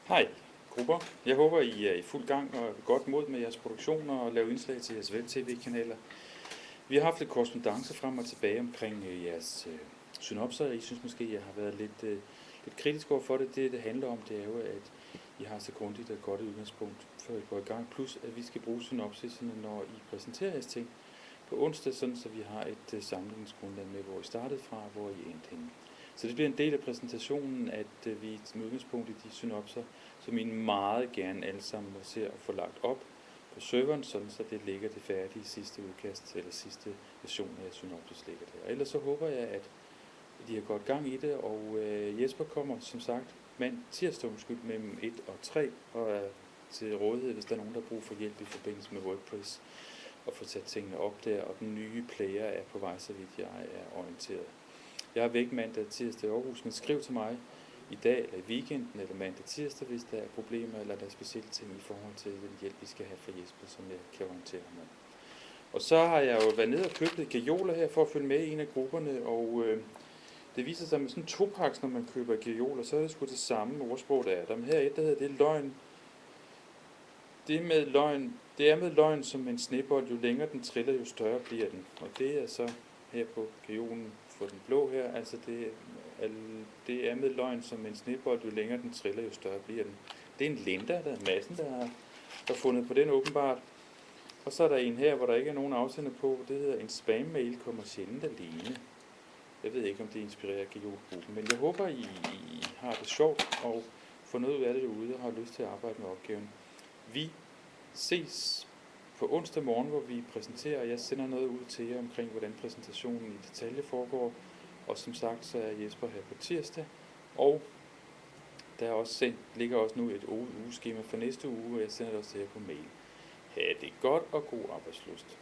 Hej grupper. Jeg håber, I er i fuld gang og godt mod med jeres produktion og lave indslag til jeres web-tv-kanaler. Vi har haft lidt korrespondance frem og tilbage omkring jeres synopser. I synes måske, jeg har været lidt kritisk over for det. Det handler om, det er jo, at I har så grundigt og godt et udgangspunkt, før I går i gang. Plus, at vi skal bruge synopsiserne, når I præsenterer jeres ting på onsdag, sådan så vi har et sammenligningsgrundlag med, hvor I startede fra og hvor I endte henne. Så det bliver en del af præsentationen, at vi med udgangspunkt i de synopser, som I meget gerne alle sammen må se at få lagt op på serveren, sådan så det ligger det færdige sidste udkast, eller sidste version af synopsis ligger der. Ellers så håber jeg, at de har godt gang i det, og Jesper kommer som sagt tirsdag mellem 1 og 3, og er til rådighed, hvis der er nogen, der har brug for hjælp i forbindelse med WordPress, og få sat tingene op der, og den nye player er på vej, så vidt jeg er orienteret. Jeg er væk mandag tirsdag i Aarhus, men skriv til mig i dag eller i weekenden eller mandag tirsdag, hvis der er problemer eller der er specielle ting i forhold til den hjælp, vi skal have fra Jesper, som jeg kan orientere ham om. Og så har jeg jo været nede og købt lidt gajoler her for at følge med i en af grupperne, og det viser sig med sådan en topaks, når man køber gajoler, så er det sgu det samme ordsprog, der er der. Men her et, der hedder det løgn. Det er med løgn som en snebold, jo længere den triller, jo større bliver den. Og det er så her på gajolen for den blå her, altså det er med løgn som en snebold, jo længere den triller, jo større bliver den. Det er en Linda, der er massen, der har fundet på den åbenbart. Og så er der en her, hvor der ikke er nogen afsender på, det hedder en spam-mail kommer sjældent alene. Jeg ved ikke, om det inspirerer gajolgruppen, men jeg håber, I har det sjovt og får noget ud af det derude og har lyst til at arbejde med opgaven. Vi ses på onsdag morgen, hvor vi præsenterer, og jeg sender noget ud til jer omkring, hvordan præsentationen i detalje foregår. Og som sagt, så er Jesper her på tirsdag, og der ligger også nu et ugeskema for næste uge, og jeg sender det også til jer på mail. Ha' det godt og god arbejdslyst.